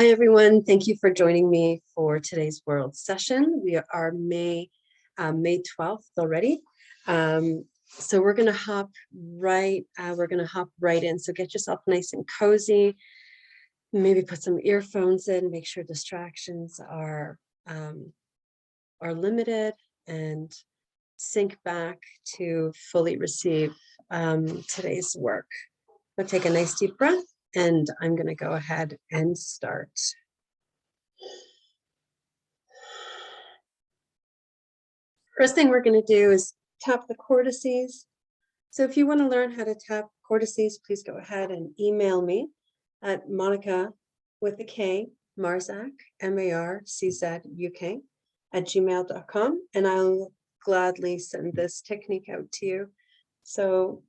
Hi, everyone. Thank you for joining me for today's World Session. We are May 12th already. So we're going to hop right in. So get yourself nice and cozy. Maybe put some earphones in. Make sure distractions are limited, and sink back to fully receive today's work. So take a nice deep breath, and I'm going to go ahead and start. First thing we're going to do is tap the cortices. So if you want to learn how to tap cortices, please go ahead and email me at Monica with a K, Marzak, MARCZUK, at gmail.com, and I'll gladly send this technique out to you. So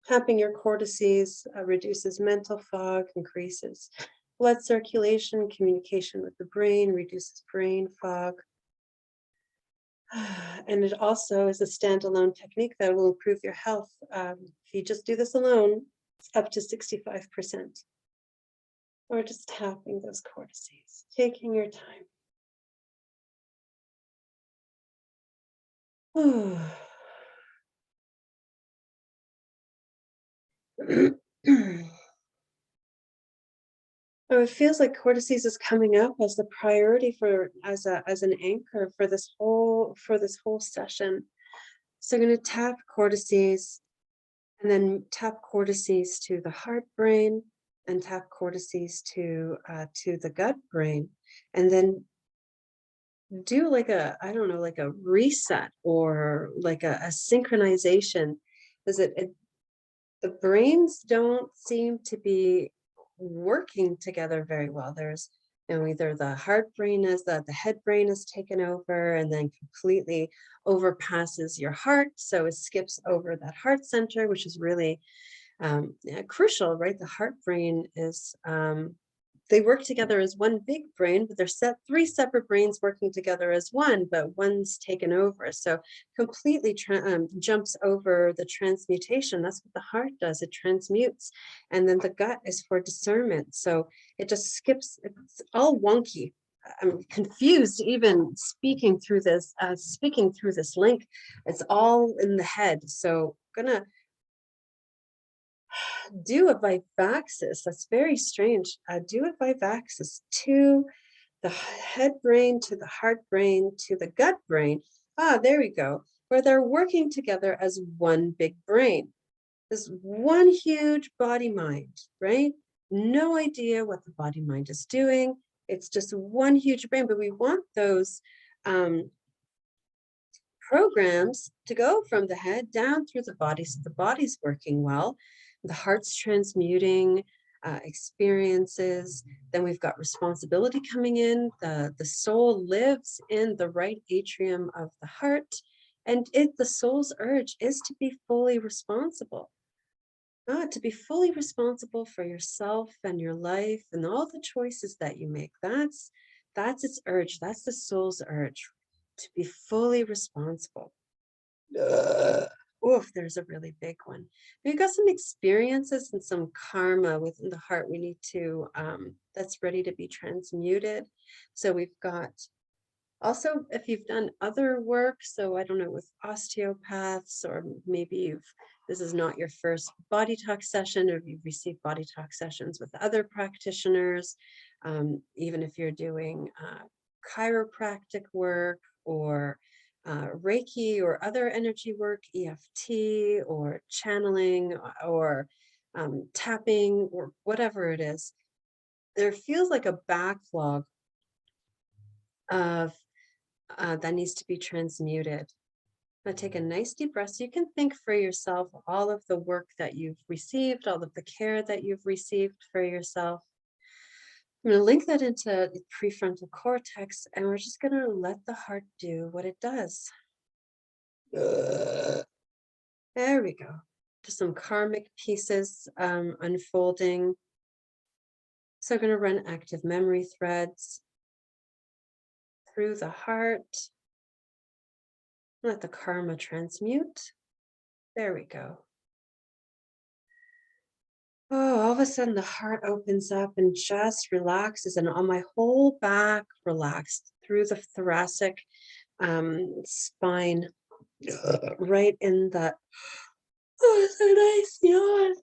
tapping your cortices reduces mental fog, increases blood circulation, communication with the brain, reduces brain fog. And it also is a standalone technique that will improve your health. If you just do this alone, it's up to 65%. Or just tapping those cortices, taking your time. Oh, it feels like cortices is coming up as the priority as an anchor for this whole session. So I'm going to tap cortices, and then tap cortices to the heart brain, and tap cortices to the gut brain, and then do like a, I don't know, like a reset or like a synchronization. Because the brains don't seem to be working together very well. There's, either the heart brain is the head brain is taken over and then completely overpasses your heart. So it skips over that heart center, which is really crucial, right? The heart brain is, they work together as one big brain, but they're three separate brains working together as one, but one's taken over. So completely jumps over the transmutation. That's what the heart does. It transmutes. And then the gut is for discernment. So it just skips, it's all wonky. I'm confused even speaking through this link. It's all in the head. So I'm gonna do a Vivaxis. That's very strange. Do a Vivaxis to the head brain, to the heart brain, to the gut brain. There we go. Where they're working together as one big brain. This one huge body mind, right? No idea what the body mind is doing. It's just one huge brain, but we want those programs to go from the head down through the body, so the body's working well, the heart's transmuting experiences. Then we've got responsibility coming in. The soul lives in the right atrium of the heart, and the soul's urge is to be fully responsible. To be fully responsible for yourself and your life and all the choices that you make. That's its urge. That's the soul's urge, to be fully responsible. Oof, there's a really big one. We've got some experiences and some karma within the heart we need to, that's ready to be transmuted. So we've got also, if you've done other work, so I don't know, with osteopaths, or maybe this is not your first body talk session, or you've received body talk sessions with other practitioners, even if you're doing chiropractic work, or Reiki, or other energy work, EFT, or channeling, or tapping, or whatever it is, there feels like a backlog of that needs to be transmuted. Now take a nice deep breath so you can think for yourself all of the work that you've received, all of the care that you've received for yourself. I'm going to link that into the prefrontal cortex, and we're just going to let the heart do what it does. There we go. Just some karmic pieces unfolding. So I'm going to run active memory threads through the heart. Let the karma transmute. There we go. Oh, all of a sudden the heart opens up and just relaxes, and on my whole back relaxed through the thoracic spine, right in the. Oh, it's a nice yawn.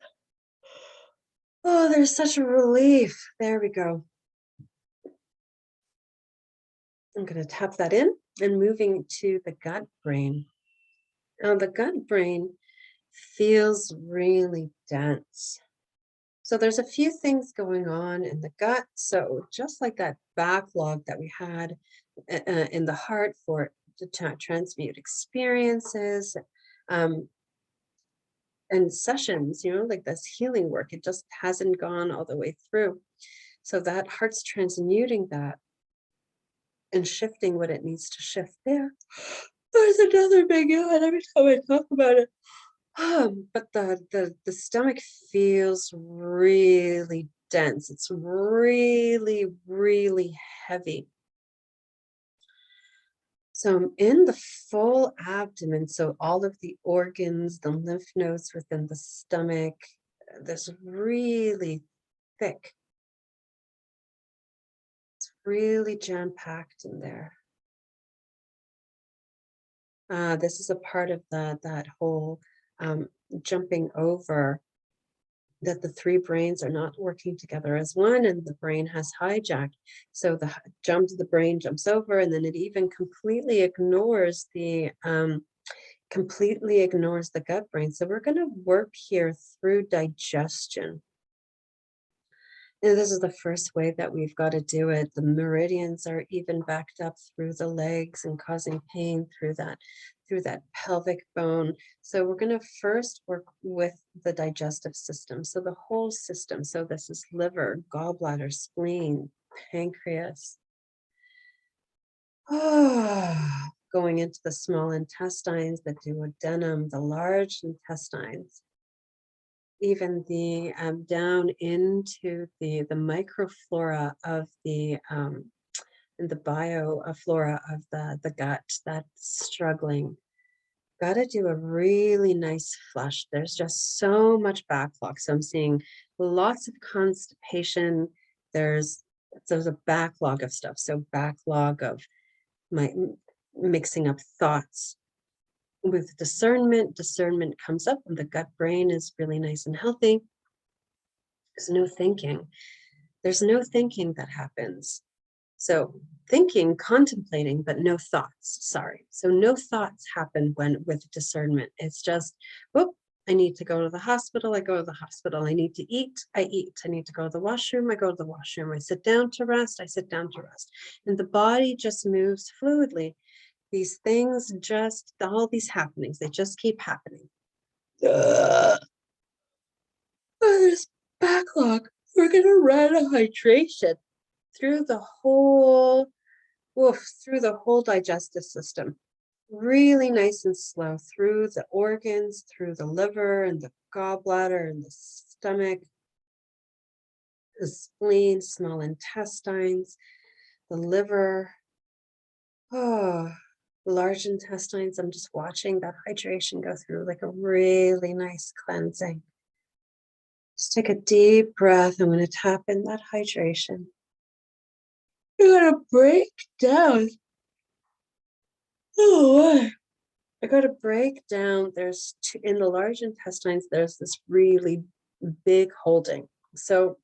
Oh, there's such a relief. There we go. I'm going to tap that in and moving to the gut brain. Now, the gut brain feels really dense. So, there's a few things going on in the gut. So, just like that backlog that we had in the heart for to transmute experiences um, and sessions, like this healing work, it just hasn't gone all the way through. So, that heart's transmuting that and shifting what it needs to shift there. There's another big yawn every time I talk about it. But the stomach feels really dense. It's really, really heavy. So I'm in the full abdomen. So all of the organs, the lymph nodes within the stomach, this really thick, really jam-packed in there. This is a part of that whole um, jumping over that the three brains are not working together as one, and the brain has hijacked. So the brain jumps over, and then it even completely ignores the gut brain. So we're going to work here through digestion. And this is the first way that we've got to do it. The meridians are even backed up through the legs and causing pain through that pelvic bone. So we're going to first work with the digestive system. So the whole system. So this is liver, gallbladder, spleen, pancreas. Going into the small intestines, the duodenum, the large intestines, even the down into the microflora of the and the bioflora of the gut that's struggling. Got to do a really nice flush. There's just so much backlog. So I'm seeing lots of constipation. There's a backlog of stuff. So backlog of my mixing up thoughts with discernment comes up, and the gut brain is really nice and healthy. There's no thinking that happens. So thinking, contemplating, but no thoughts. Sorry. So no thoughts happen when with discernment. It's just, whoop, I need to go to the hospital. I go to the hospital. I need to eat. I eat. I need to go to the washroom. I go to the washroom. I sit down to rest. I sit down to rest. And the body just moves fluidly. These things all these happenings, they just keep happening. Oh, there's backlog. We're going to run a hydration through the whole through the whole digestive system. Really nice and slow through the organs, through the liver and the gallbladder and the stomach, the spleen, small intestines, the liver, large intestines. I'm just watching that hydration go through like a really nice cleansing. Just take a deep breath. I'm going to tap in that hydration. You're going to break down. Oh, I got to break down. In the large intestines, there's this really big holding. So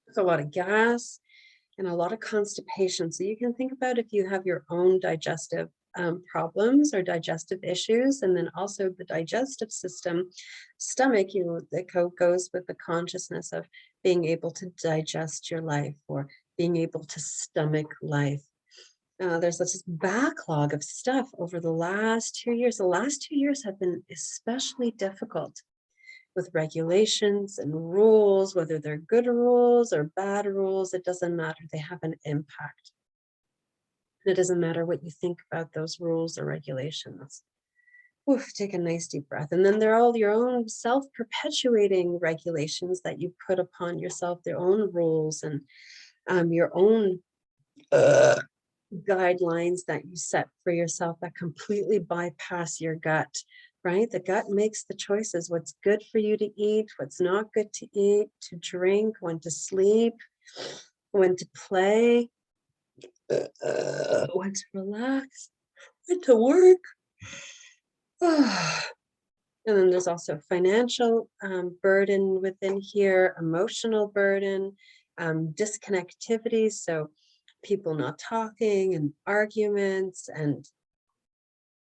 there's a lot of gas and a lot of constipation. So you can think about if you have your own digestive problems or digestive issues, and then also the digestive system, stomach, that goes with the consciousness of being able to digest your life or being able to stomach life. There's this backlog of stuff over the last 2 years. The last 2 years have been especially difficult with regulations and rules, whether they're good rules or bad rules, it doesn't matter. They have an impact. And it doesn't matter what you think about those rules or regulations. Take a nice deep breath. And then they're all your own self-perpetuating regulations that you put upon yourself, their own rules and your own guidelines that you set for yourself that completely bypass your gut, right? The gut makes the choices, what's good for you to eat, what's not good to eat, to drink, when to sleep, when to play, when to relax, when to work. And then there's also financial burden within here, emotional burden, disconnectivity. So people not talking and arguments and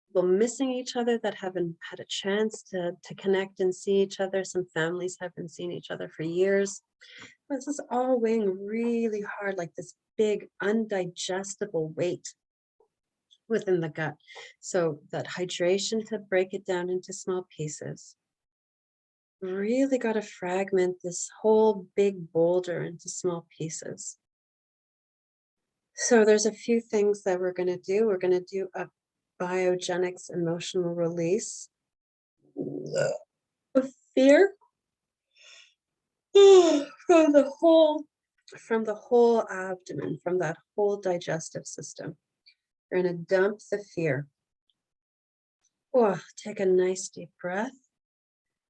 people missing each other that haven't had a chance to connect and see each other. Some families haven't seen each other for years. This is all weighing really hard, like this big undigestible weight within the gut. So that hydration to break it down into small pieces. Really got to fragment this whole big boulder into small pieces. So there's a few things that we're going to do. We're going to do a biogenics emotional release of fear from the whole abdomen, from that whole digestive system. We're going to dump the fear. Oh, take a nice deep breath.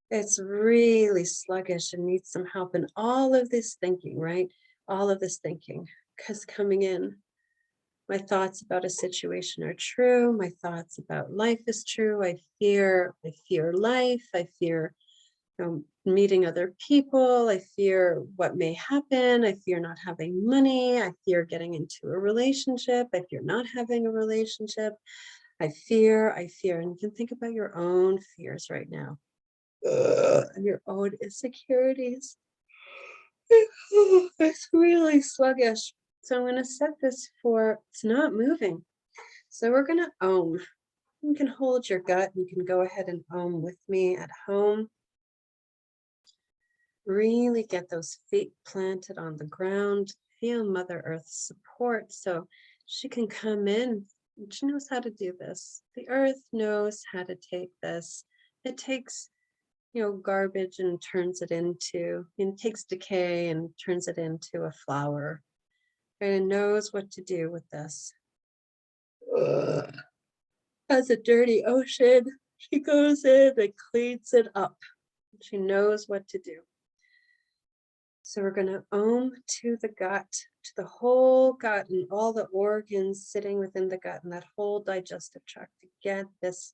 It's really sluggish and needs some help in all of this thinking, right? All of this thinking, because coming in, my thoughts about a situation are true. My thoughts about life is true. I fear life. I fear meeting other people. I fear what may happen. I fear not having money. I fear getting into a relationship. I fear not having a relationship. I fear, and you can think about your own fears right now. And your own insecurities. It's really sluggish. So I'm going to set this for, it's not moving. So we're going to ohm. You can hold your gut. You can go ahead and ohm with me at home. Really get those feet planted on the ground. Feel Mother Earth's support so she can come in. She knows how to do this. The earth knows how to take this. It takes, garbage and turns it into, and takes decay and turns it into a flower. And it knows what to do with this. As a dirty ocean, she goes in and cleans it up. She knows what to do. So we're going to ohm to the gut, to the whole gut and all the organs sitting within the gut and that whole digestive tract to get this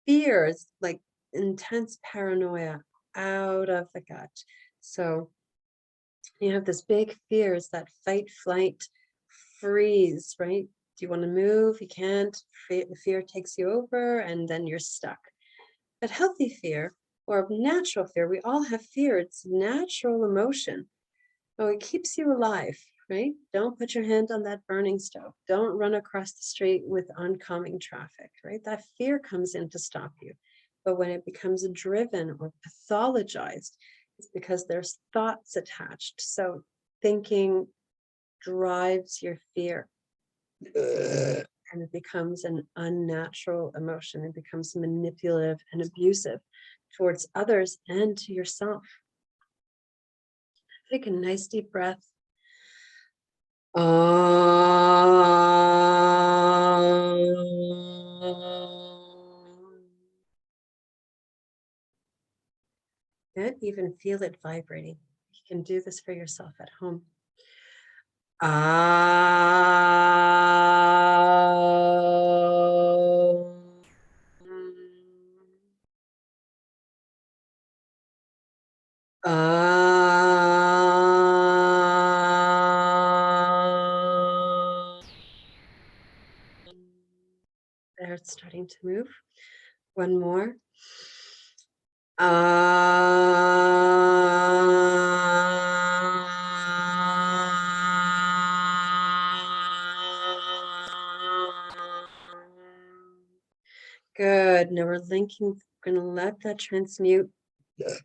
fear, it's like intense paranoia out of the gut. So you have this big fear, is that fight, flight, freeze, right? Do you want to move? You can't. The fear takes you over and then you're stuck. But healthy fear, or natural fear, we all have fear. It's natural emotion. Oh, it keeps you alive, right? Don't put your hand on that burning stove. Don't run across the street with oncoming traffic, right? That fear comes in to stop you. But when it becomes driven or pathologized, it's because there's thoughts attached. So thinking drives your fear. And it becomes an unnatural emotion. It becomes manipulative and abusive towards others and to yourself. Take a nice deep breath. And even feel it vibrating. You can do this for yourself at home. There, it's starting to move. One more. Good. Now we're linking, we're going to let that transmute,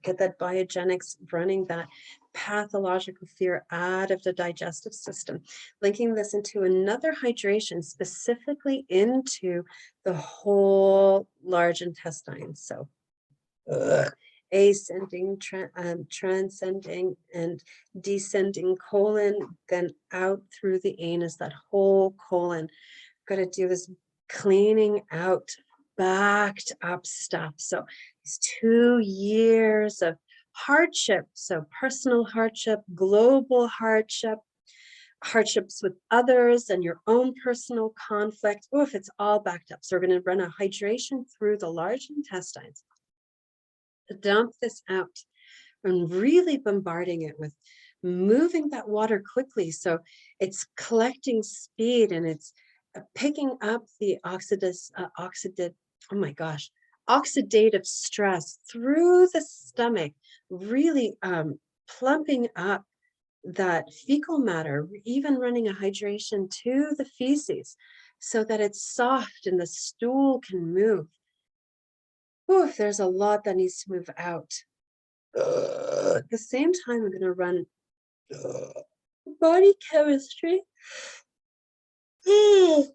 get that biogenics running, that pathological fear out of the digestive system, linking this into another hydration, specifically into the whole large intestine. So ascending, transcending, and descending colon, then out through the anus, that whole colon. Got to do this cleaning out backed up stuff. So it's 2 years of hardship. So personal hardship, global hardship, hardships with others, and your own personal conflict. Oh, if it's all backed up. So we're going to run a hydration through the large intestines to dump this out and really bombarding it with moving that water quickly. So it's collecting speed and it's picking up the oh my gosh, oxidative stress through the stomach, really plumping up that fecal matter, even running a hydration to the feces so that it's soft and the stool can move. Oh, there's a lot that needs to move out. At the same time, I'm going to run body chemistry to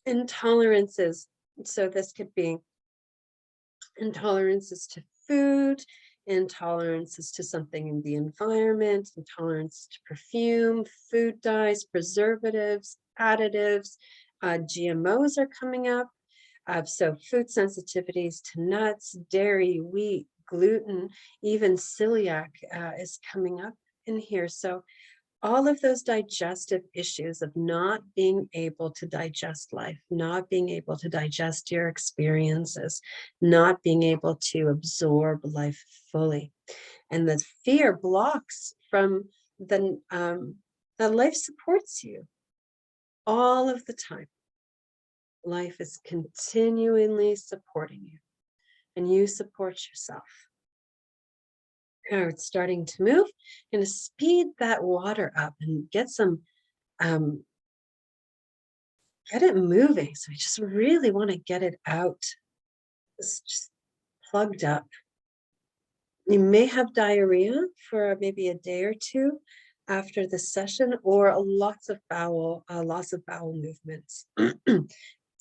intolerances. So this could be intolerances to food, intolerances to something in the environment, intolerance to perfume, food dyes, preservatives, additives, GMOs are coming up. So food sensitivities to nuts, dairy, wheat, gluten, even celiac is coming up in here. So all of those digestive issues of not being able to digest life, not being able to digest your experiences, not being able to absorb life fully. And the fear blocks from that life supports you all of the time. Life is continually supporting you, and you support yourself. Now it's starting to move. I'm going to speed that water up and get it moving. So we just really want to get it out. It's just plugged up. You may have diarrhea for maybe a day or two after the session, or lots of loss of bowel movements.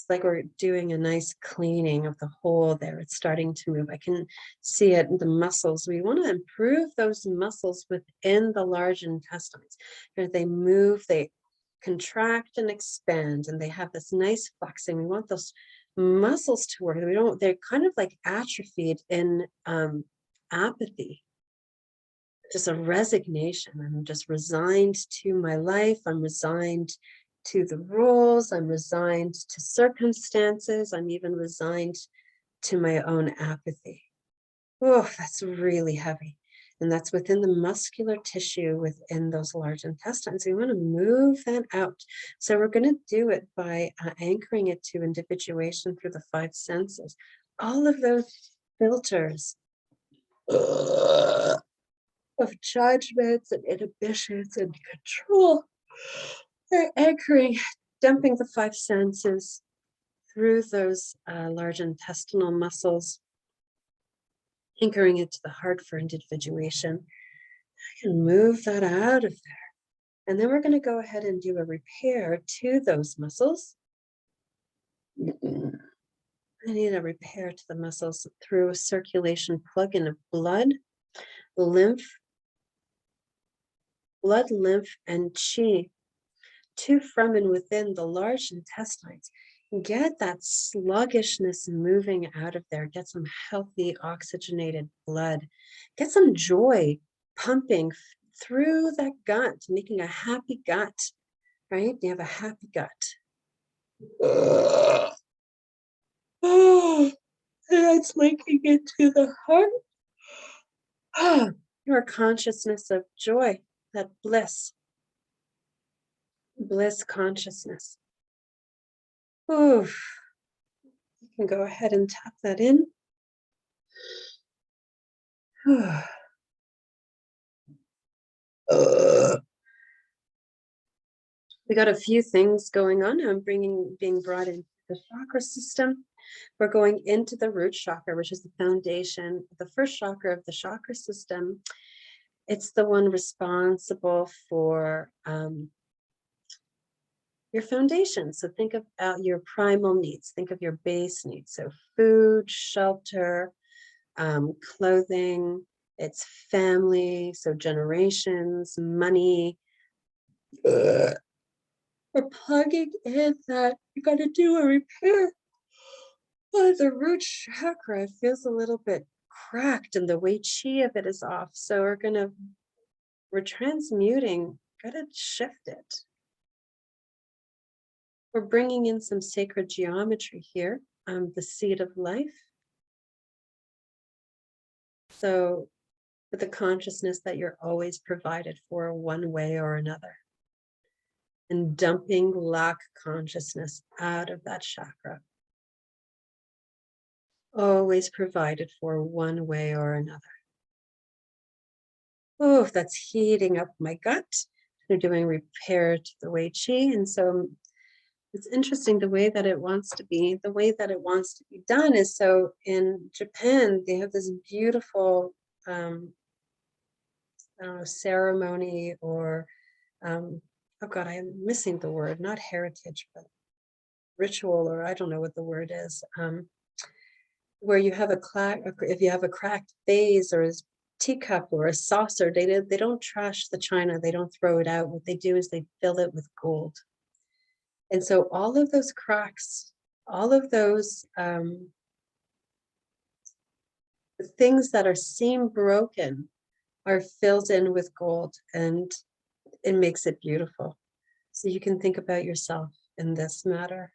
It's like we're doing a nice cleaning of the hole there. It's starting to move. I can see it in the muscles. We want to improve those muscles within the large intestines. As they move, they contract and expand, and they have this nice flexing. We want those muscles to work. They're kind of like atrophied in apathy, just a resignation. I'm just resigned to my life. I'm resigned to the rules. I'm resigned to circumstances. I'm even resigned to my own apathy. Oh, that's really heavy. And that's within the muscular tissue within those large intestines. We want to move that out. So we're going to do it by anchoring it to individuation through the 5 senses. All of those filters of judgments and inhibitions and control, they're anchoring, dumping the 5 senses through those large intestinal muscles, anchoring it to the heart for individuation. I can move that out of there. And then we're going to go ahead and do a repair to those muscles. I need a repair to the muscles through a circulation plug-in of blood, lymph, and chi to, from, and within the large intestines. Get that sluggishness moving out of there. Get some healthy oxygenated blood. Get some joy pumping through that gut, making a happy gut, right? You have a happy gut. Oh, it's linking it to the heart. Your consciousness of joy, that bliss consciousness. Oof. You can go ahead and tap that in. We got a few things going on. I'm being brought into the chakra system. We're going into the root chakra, which is the foundation, the first chakra of the chakra system. It's the one responsible for your foundation. So think about your primal needs. Think of your base needs. So food, shelter, clothing, it's family, so generations, money. We're plugging in that you got to do a repair Oh, the root chakra feels a little bit cracked and the Wei Qi of it is off. So we're transmuting, gotta shift it. We're bringing in some sacred geometry here, the seed of life. So with the consciousness that you're always provided for one way or another. And dumping lack consciousness out of that chakra. Always provided for one way or another. Oh, that's heating up my gut. They're doing repair to the Wei Qi. And so it's interesting the way that it wants to be. The way that it wants to be done is, so in Japan, they have this beautiful I don't know, ceremony or, oh God, I am missing the word, not heritage, but ritual, or I don't know what the word is, where you have if you have a cracked vase or a teacup or a saucer, they don't trash the china, they don't throw it out. What they do is they fill it with gold. And so all of those cracks, all of those things that are seem broken are filled in with gold, and it makes it beautiful. So you can think about yourself in this matter,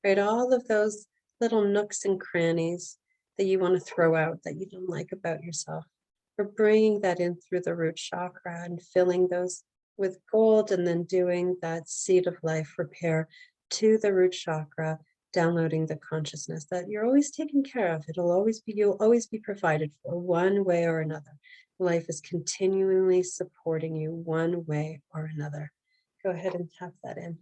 right? All of those little nooks and crannies that you want to throw out, that you don't like about yourself. We're bringing that in through the root chakra and filling those with gold, and then doing that seed of life repair to the root chakra, downloading the consciousness that you're always taken care of. You'll always be provided for one way or another. Life is continually supporting you one way or another. Go ahead and tap that in.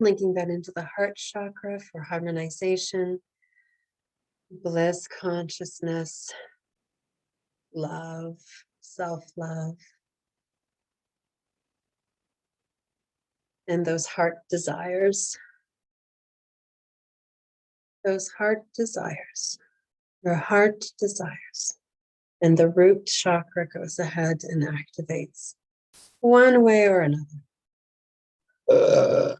Linking that into the heart chakra for harmonization, bliss, consciousness, love, self-love, and those heart desires. Those heart desires, your heart desires. And the root chakra goes ahead and activates one way or another. Oh,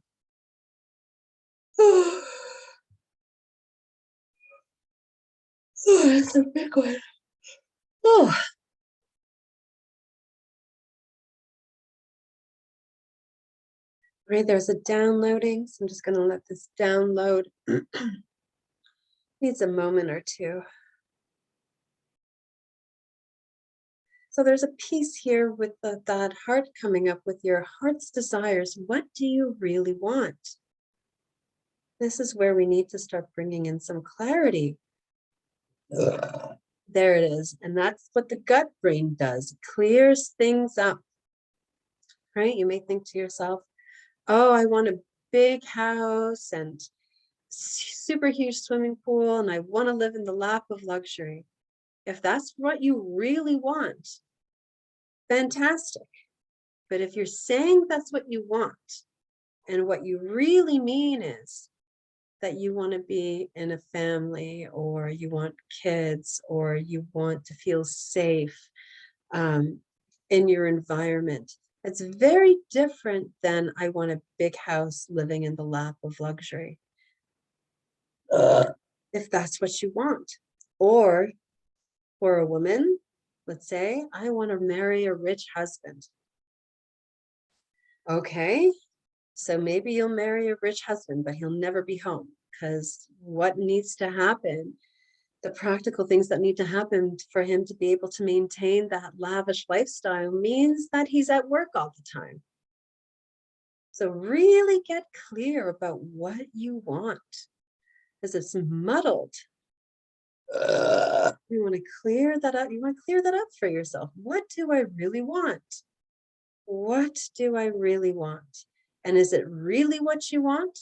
it's a big one. Oh. Right, there's a downloading, so I'm just going to let this download. Needs a moment or two. So there's a piece here with that heart coming up with your heart's desires. What do you really want? This is where we need to start bringing in some clarity. There it is. And that's what the gut brain does. It clears things up, right? You may think to yourself, oh, I want a big house and super huge swimming pool, and I want to live in the lap of luxury. If that's what you really want, fantastic. But if you're saying that's what you want, and what you really mean is that you want to be in a family, or you want kids, or you want to feel safe in your environment, it's very different than I want a big house living in the lap of luxury. If that's what you want. Or for a woman, let's say, I want to marry a rich husband. Okay, so maybe you'll marry a rich husband, but he'll never be home, because what needs to happen, the practical things that need to happen for him to be able to maintain that lavish lifestyle, means that he's at work all the time. So really get clear about what you want, because it's muddled. You want to clear that up. You want to clear that up for yourself. What do I really want? What do I really want? And is it really what you want?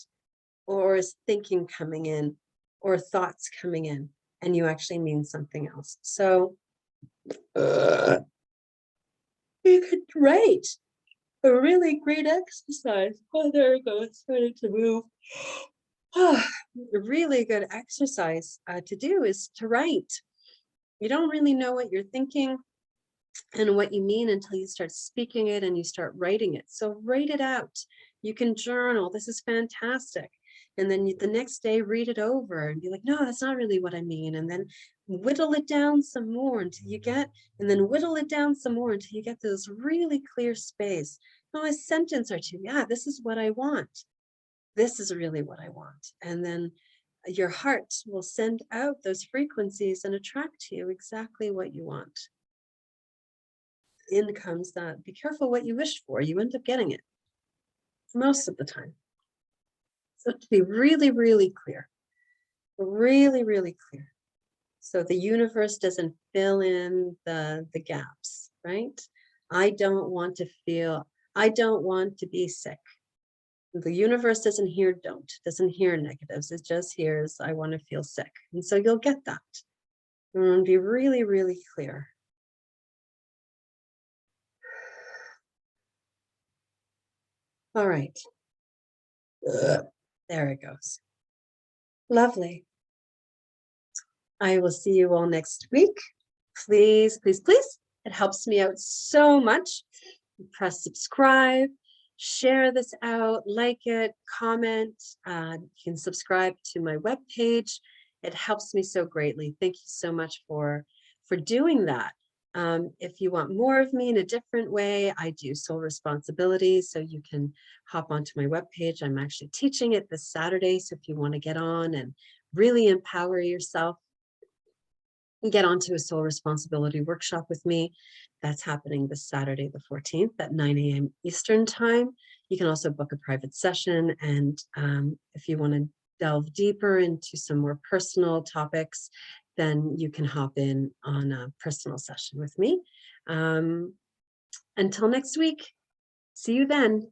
Or is thinking coming in, or thoughts coming in, and you actually mean something else? So you could write a really great exercise. Oh, there we go. It's starting to move. A really good exercise to do is to write. You don't really know what you're thinking and what you mean until you start speaking it and you start writing it. So write it out. You can journal. This is fantastic. And then the next day, read it over and be like, no, that's not really what I mean. And then whittle it down some more until you get, and then whittle it down some more until you get this really clear space. Oh, a sentence or two. Yeah, this is what I want. This is really what I want. And then your heart will send out those frequencies and attract to you exactly what you want. In comes that, be careful what you wish for. You end up getting it most of the time. So to be really, really clear, really, really clear. So the universe doesn't fill in the gaps, right? I don't want to be sick. The universe doesn't hear doesn't hear negatives. It just hears, I want to feel sick. And so you'll get that. And be really, really clear. All right. There it goes. Lovely. I will see you all next week. Please, please, please. It helps me out so much. Press subscribe, share this out, like it, comment. You can subscribe to my webpage. It helps me so greatly. Thank you so much for doing that. If you want more of me in a different way, I do soul responsibility, so you can hop onto my webpage. I'm actually teaching it this Saturday, so if you want to get on and really empower yourself, get onto a soul responsibility workshop with me. That's happening this Saturday, the 14th at 9 a.m. Eastern time. You can also book a private session. And if you want to delve deeper into some more personal topics, then you can hop in on a personal session with me. Until next week, see you then.